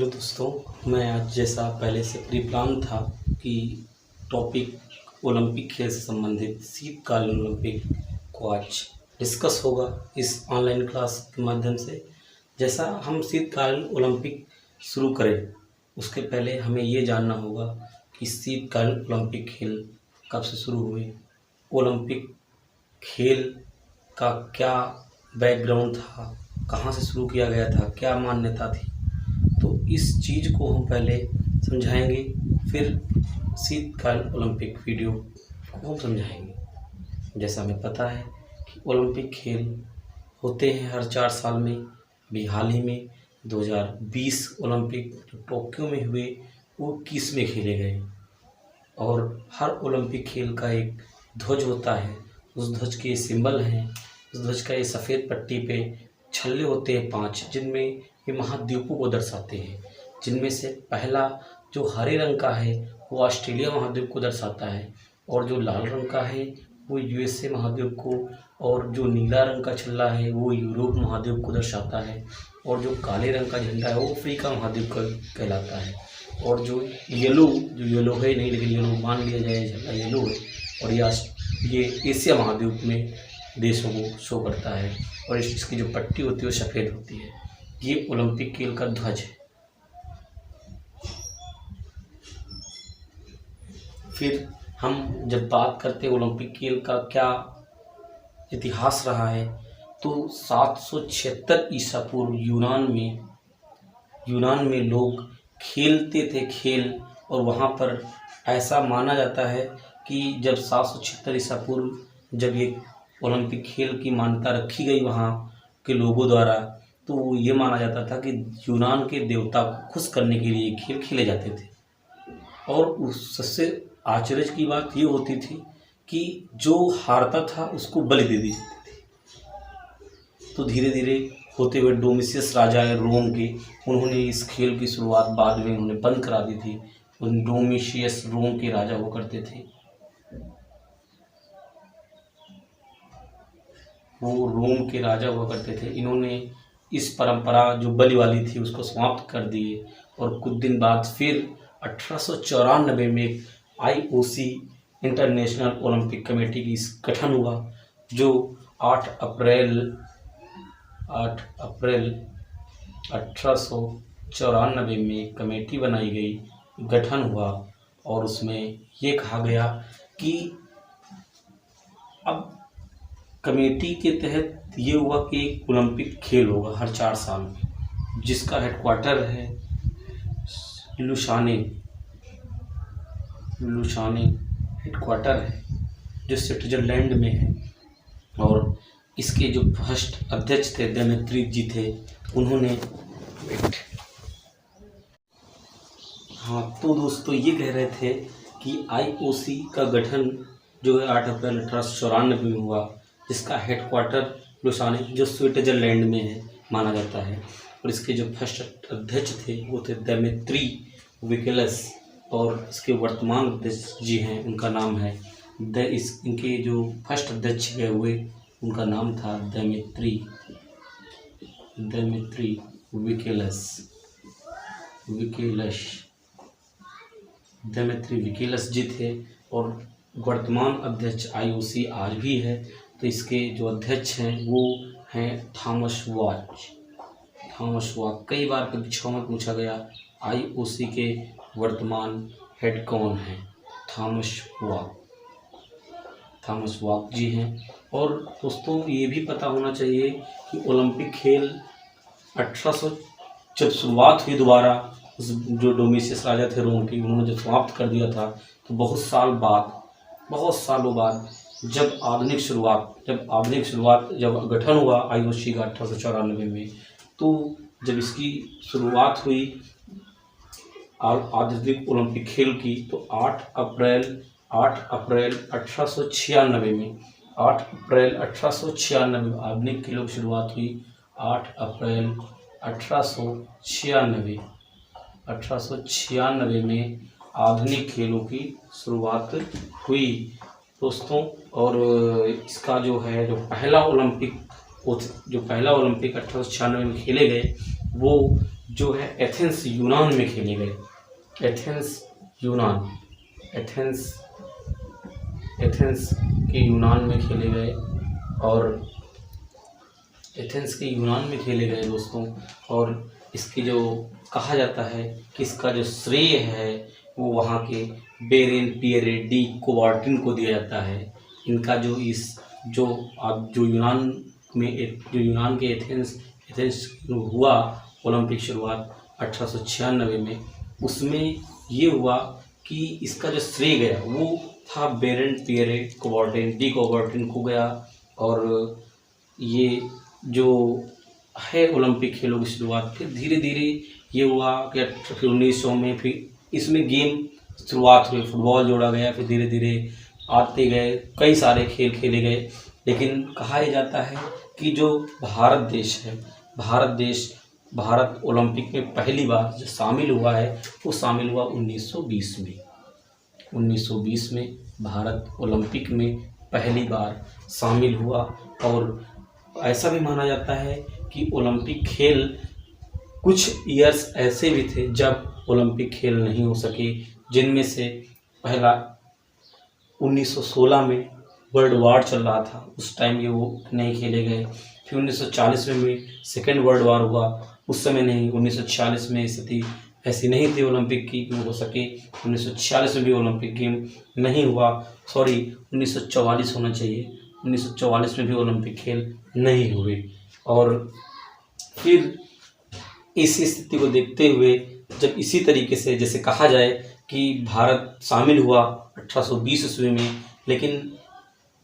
Hello दोस्तों, मैं आज जैसा पहले से प्री प्लान था कि टॉपिक ओलंपिक खेल से संबंधित शीतकालीन ओलंपिक को आज डिस्कस होगा इस ऑनलाइन क्लास के माध्यम से। जैसा हम शीतकालीन ओलंपिक शुरू करें उसके पहले हमें ये जानना होगा कि शीतकालीन ओलंपिक खेल कब से शुरू हुए, ओलंपिक खेल का क्या बैकग्राउंड था, कहाँ से शुरू किया गया था, क्या मान्यता थी। तो इस चीज़ को हम पहले समझाएंगे, फिर शीतकालीन ओलंपिक वीडियो को हम समझाएंगे। जैसा हमें पता है कि ओलंपिक खेल होते हैं हर 4 साल में। अभी हाल ही में 2020 ओलंपिक जो टोक्यो में हुए वो 21 में खेले गए, और हर ओलंपिक खेल का एक ध्वज होता है। उस ध्वज के सिंबल हैं, उस ध्वज का ये सफ़ेद पट्टी पे छल्ले होते हैं 5, जिनमें ये महाद्वीपों को दर्शाते हैं। जिनमें से पहला जो हरे रंग का है वो ऑस्ट्रेलिया महाद्वीप को दर्शाता है, और जो लाल रंग का है वो यूएसए महाद्वीप को, और जो नीला रंग का छल्ला है वो यूरोप महाद्वीप को दर्शाता है, और जो काले रंग का झंडा है वो अफ्रीका महाद्वीप का कहलाता है, और जो येलो है नहीं, लेकिन येलो मान लिया जाए, झंडा येलो है, और ये एशिया महाद्वीप में देशों को शो करता है, और इसकी जो पट्टी होती है वो सफ़ेद होती है। ये ओलंपिक खेल का ध्वज है। फिर हम जब बात करते हैं ओलंपिक खेल का क्या इतिहास रहा है, तो 776 ईसा पूर्व यूनान में लोग खेलते थे खेल, और वहाँ पर ऐसा माना जाता है कि जब 776 ईसा पूर्व जब ये ओलंपिक खेल की मान्यता रखी गई वहाँ के लोगों द्वारा, तो ये माना जाता था कि यूनान के देवता को खुश करने के लिए खेल खेले जाते थे। और उस सबसे आश्चर्य की बात ये होती थी कि जो हारता था उसको बलि दे दी जाती थी। तो धीरे धीरे होते हुए डोमिशियस राजा है रोम के, उन्होंने इस खेल की शुरुआत बाद में उन्होंने बंद करा दी थी। उन डोमिशियस रोम के राजा हुआ करते थे, वो रोम के राजा हुआ करते थे। इन्होंने इस परंपरा जो बलि वाली थी उसको समाप्त कर दिए, और कुछ दिन बाद फिर 1894 में आईओसी इंटरनेशनल ओलंपिक कमेटी की गठन हुआ, जो 8 अप्रैल 1894 में कमेटी बनाई गई, गठन हुआ, और उसमें ये कहा गया कि अब कमेटी के तहत ये हुआ कि एक ओलंपिक खेल होगा हर 4 साल में, जिसका हेडक्वार्टर है लुसाने हेडक्वार्टर है जो स्विट्जरलैंड में है। और इसके जो फर्स्ट अध्यक्ष थे देमेत्री जी थे, उन्होंने तो दोस्तों ये कह रहे थे कि आईओसी का गठन जो है 8 अप्रैल 1894 में हुआ, जिसका हेडक्वार्टर लुसाने जो स्विट्जरलैंड में है माना जाता है। और इसके जो फर्स्ट अध्यक्ष थे वो थे देमेत्री विकेलस, और इसके वर्तमान अध्यक्ष जी हैं उनका नाम है इनके जो फर्स्ट अध्यक्ष गए हुए उनका नाम था देमेत्री विकेलस जी थे। और वर्तमान अध्यक्ष आईओसी आज भी है। तो इसके जो अध्यक्ष हैं वो हैं थॉमस वाच। कई बार परीक्षाओं में पूछा गया आईओसी के वर्तमान हेड कौन हैं, थॉमस वाक जी हैं। और दोस्तों ये भी पता होना चाहिए कि ओलंपिक खेल 1800 जब शुरुआत हुई दोबारा, जो डोमिशियस राजा थे रोम के, उन्होंने जब समाप्त कर दिया था, तो बहुत सालों बाद जब आधुनिक शुरुआत जब गठन हुआ आईओसी का 1894 में, तो जब इसकी शुरुआत हुई आधुनिक ओलंपिक खेल की, तो 8 अप्रैल 1896 में 8 अप्रैल 1896 में आधुनिक खेलों की शुरुआत हुई। 8 अप्रैल 1896 में आधुनिक खेलों की शुरुआत हुई दोस्तों। और इसका जो पहला ओलंपिक 1896 में खेले गए वो जो है एथेंस यूनान में खेले गए। एथेंस यूनान, एथेंस के यूनान में खेले गए और एथेंस के यूनान में खेले गए दोस्तों। और इसकी जो कहा जाता है कि इसका जो श्रेय है वो वहाँ के बेरेन पियरे डी कोबार्टिन को दिया जाता है। इनका जो जो यूनान के एथेंस हुआ ओलंपिक शुरुआत 1896 में, उसमें ये हुआ कि इसका जो श्रेय गया वो था बेरेन पियरे डी कोबार्टिन को गया। और ये जो है ओलंपिक खेलों की शुरुआत, फिर धीरे धीरे ये हुआ कि 1900 में फिर इसमें गेम शुरुआत हुई, फुटबॉल जोड़ा गया, फिर धीरे धीरे आते गए, कई सारे खेल खेले गए। लेकिन कहा यह जाता है कि जो भारत देश है, भारत ओलंपिक में पहली बार जो शामिल हुआ है वो शामिल हुआ 1920 में। 1920 में भारत ओलंपिक में पहली बार शामिल हुआ। और ऐसा भी माना जाता है कि ओलंपिक खेल कुछ ईयर्स ऐसे भी थे जब ओलंपिक खेल नहीं हो सके, जिनमें से पहला 1916 में वर्ल्ड वार चल रहा था, उस टाइम ये वो नहीं खेले गए। फिर 1940 में भी सेकेंड वर्ल्ड वार हुआ, उस समय नहीं। 1946 में स्थिति ऐसी नहीं थी ओलंपिक की कि हो सके, 1946 में भी ओलंपिक गेम नहीं हुआ। 1944 होना चाहिए, 1944 में भी ओलंपिक खेल नहीं हुए। और फिर इस स्थिति को देखते हुए जब इसी तरीके से जैसे कहा जाए कि भारत शामिल हुआ 1820 ईस्वी में, लेकिन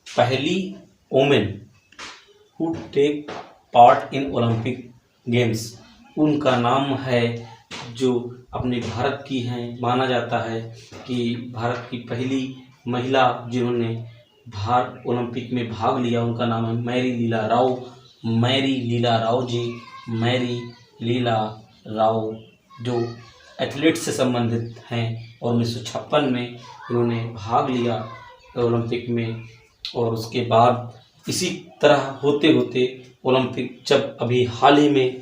पहली women who take part in Olympic games, उनका नाम है जो अपने भारत की हैं, माना जाता है कि भारत की पहली महिला जिन्होंने ओलंपिक में भाग लिया, उनका नाम है मैरी लीला राव, जो एथलीट से संबंधित हैं। और 1956 में इन्होंने भाग लिया ओलंपिक में। और उसके बाद इसी तरह होते होते ओलंपिक जब अभी हाल ही में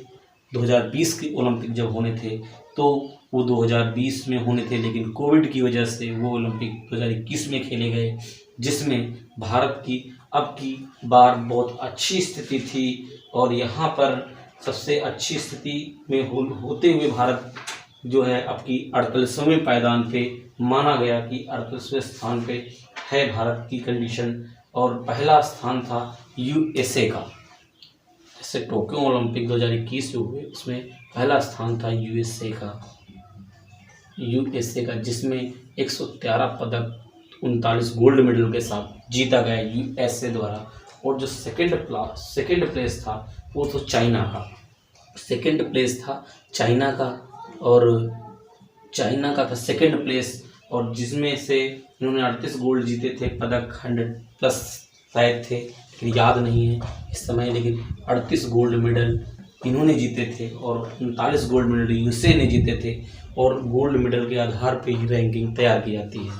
2020 के ओलंपिक जब होने थे तो वो 2020 में होने थे, लेकिन कोविड की वजह से वो ओलंपिक 2021 में खेले गए, जिसमें भारत की अब की बार बहुत अच्छी स्थिति थी। और यहाँ पर सबसे अच्छी स्थिति में होते हुए भारत जो है अब की 48वें पायदान पे माना गया कि 48वें स्थान पे है भारत की कंडीशन। और पहला स्थान था यूएसए का, जैसे टोक्यो ओलंपिक 2021 जो हुए उसमें पहला स्थान था यूएसए का, जिसमें 113 पदक 39 गोल्ड मेडल के साथ जीता गया यूएसए द्वारा। और जो सेकंड प्लेस था वो तो चाइना का, सेकंड प्लेस था चाइना का, और चाइना का था सेकंड प्लेस। और जिसमें से इन्होंने 38 गोल्ड जीते थे पदक, 100+ शायद थे, लेकिन याद नहीं है इस समय, लेकिन 38 गोल्ड मेडल इन्होंने जीते थे और 39 गोल्ड मेडल यूएसए ने जीते थे। और गोल्ड मेडल के आधार पर ही रैंकिंग तैयार की जाती है।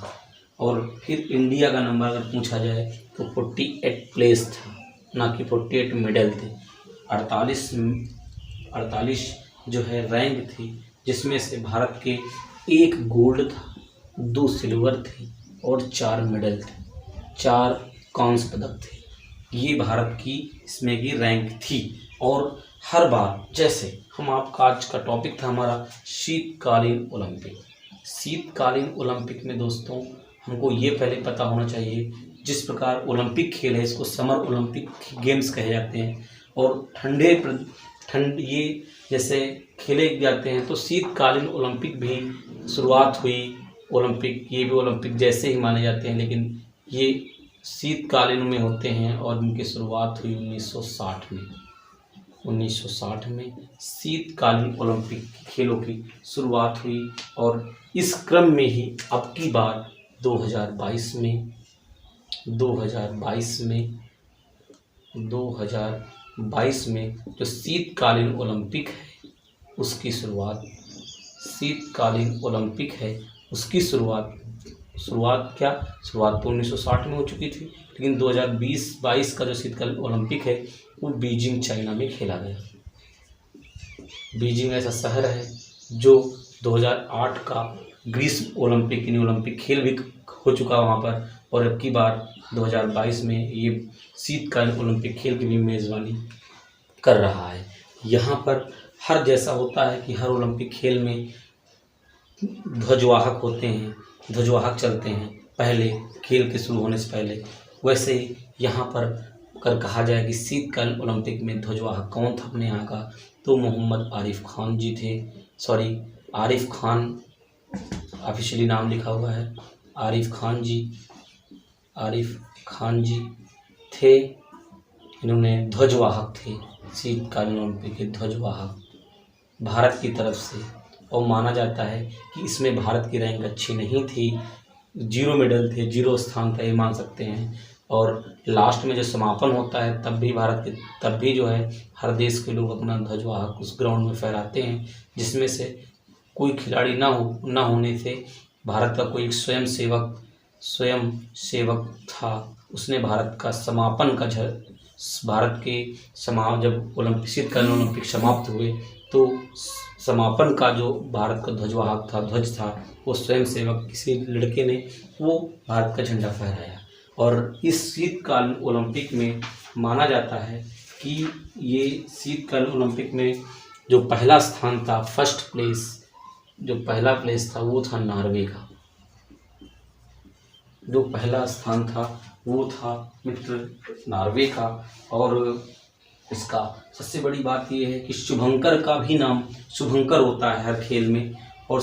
और फिर इंडिया का नंबर अगर पूछा जाए तो 48 प्लेस था, ना कि 48 मेडल थे। 48 जो है रैंक थी, जिसमें से भारत के 1 गोल्ड था, 2 सिल्वर थे और 4 मेडल थे, 4 कांस्य पदक थे। ये भारत की इसमें की रैंक थी। और हर बार जैसे हम आपका आज का टॉपिक था हमारा शीतकालीन ओलंपिक में दोस्तों हमको ये पहले पता होना चाहिए, जिस प्रकार ओलंपिक खेल है इसको समर ओलंपिक गेम्स कहे जाते हैं। और ठंड ये जैसे खेले जाते हैं, तो शीतकालीन ओलंपिक भी शुरुआत हुई ओलंपिक, ये भी ओलंपिक जैसे ही माने जाते हैं, लेकिन ये शीतकालीन में होते हैं। और इनकी शुरुआत हुई 1960 में शीतकालीन ओलंपिक खेलों की शुरुआत हुई। और इस क्रम में ही अब की बार 2022 में जो शीतकालीन ओलंपिक है उसकी शुरुआत तो 1960 में हो चुकी थी, लेकिन 2022 का जो शीतकालीन ओलंपिक है वो बीजिंग चाइना में खेला गया। बीजिंग ऐसा शहर है जो 2008 का ग्रीष्म ओलंपिक यानी ओलंपिक खेल भी हो चुका वहाँ पर, और अब की बार 2022 में ये शीतकालीन ओलंपिक खेल की भी मेज़बानी कर रहा है। यहाँ पर हर जैसा होता है कि हर ओलंपिक खेल में ध्वजवाहक होते हैं, ध्वजवाहक चलते हैं पहले खेल के शुरू होने से पहले। वैसे ही यहाँ पर अगर कहा जाए कि शीतकालीन ओलंपिक में ध्वजवाहक कौन था अपने यहाँ का, तो मोहम्मद आरिफ खान जी थे। सॉरी, आरिफ खान ऑफिशियली नाम लिखा हुआ है, आरिफ खान जी थे। इन्होंने ध्वजवाहक थे, शीतकालीन ओलंपिक के ध्वजवाहक भारत की तरफ से। और माना जाता है कि इसमें भारत की रैंक अच्छी नहीं थी, 0 मेडल थे, 0 स्थान था, ये मान सकते हैं। और लास्ट में जो समापन होता है तब भी जो है हर देश के लोग अपना ध्वजवाहक उस ग्राउंड में फहराते हैं, जिसमें से कोई खिलाड़ी ना होने से भारत का कोई एक स्वयं सेवक था, उसने भारत का समापन का भारत के जब शीतकालीन ओलंपिक समाप्त हुए तो समापन का जो भारत का ध्वजवाहक था, ध्वज था, वो स्वयं सेवक किसी लड़के ने वो भारत का झंडा फहराया। और इस शीतकालीन ओलंपिक में माना जाता है कि ये शीतकालीन ओलंपिक में जो पहला स्थान था, फर्स्ट प्लेस, जो पहला प्लेस था वो था नॉर्वे का। जो पहला स्थान था वो था मित्र नॉर्वे का। और इसका सबसे बड़ी बात यह है कि शुभंकर का भी नाम शुभंकर होता है हर खेल में। और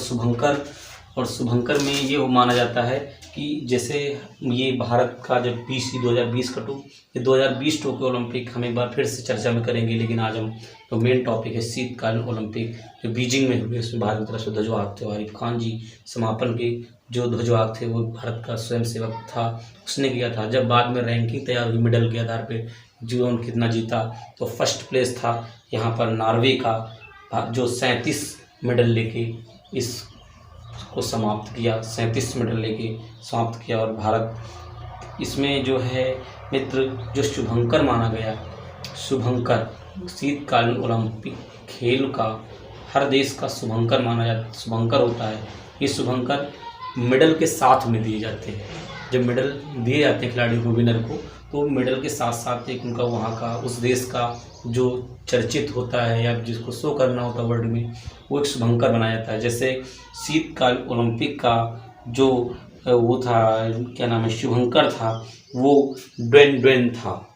शुभंकर में ये माना जाता है कि जैसे ये भारत का जब 2020 का 2020 टोक्यो ओलंपिक हम एक बार फिर से चर्चा में करेंगे, लेकिन आज हम तो मेन टॉपिक है शीतकालीन ओलंपिक जो बीजिंग में हुए, उसमें भारत की तरफ से ध्वजवाहक थे। आरिफ खान जी समापन के जो ध्वजवाहक थे वो भारत का स्वयं सेवक था, उसने किया था। जब बाद में रैंकिंग तैयार हुई मेडल के आधार पर जीवन कितना जीता, तो फर्स्ट प्लेस था यहाँ पर नॉर्वे का, जो 37 मेडल लेके इसको समाप्त किया, 37 मेडल लेके समाप्त किया। और भारत इसमें जो है मित्र जो शुभंकर माना गया, शुभंकर शीतकालीन ओलंपिक खेल का हर देश का शुभंकर माना जाता, शुभंकर होता है। ये शुभंकर मेडल के साथ में दिए जाते हैं। जब मेडल दिए जाते हैं खिलाड़ी को, विनर को, तो मेडल के साथ साथ एक उनका वहाँ का उस देश का जो चर्चित होता है या जिसको शो करना होता है वर्ल्ड में, वो एक शुभंकर बनाया जाता है। जैसे शीतकालीन ओलंपिक का जो वो था, क्या नाम है, शुभंकर था, वो ड्वेन था।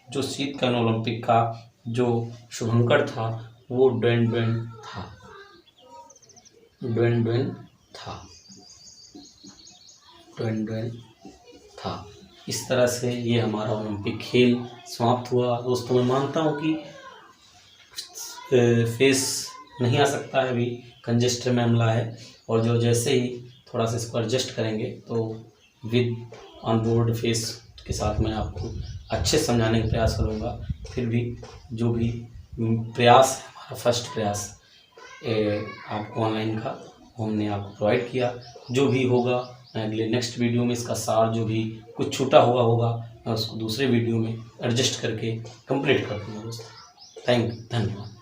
जो शीतकालीन ओलंपिक का जो शुभंकर था वो ड्वेन था। इस तरह से ये हमारा ओलंपिक खेल समाप्त हुआ। दोस्तों, मैं मानता हूँ कि फेस नहीं आ सकता है, अभी कंजेस्टर में हमला है, और जो जैसे ही थोड़ा सा इसको एडजस्ट करेंगे तो विद ऑन बोर्ड फेस के साथ मैं आपको अच्छे समझाने का प्रयास करूँगा। फिर भी जो भी प्रयास है, हमारा फर्स्ट प्रयास आपको ऑनलाइन का हमने आपको प्रोवाइड किया। जो भी होगा मैं अगले नेक्स्ट वीडियो में इसका सार जो भी कुछ छूटा हुआ होगा मैं उसको दूसरे वीडियो में एडजस्ट करके कंप्लीट कर दूँगा दोस्तों। धन्यवाद।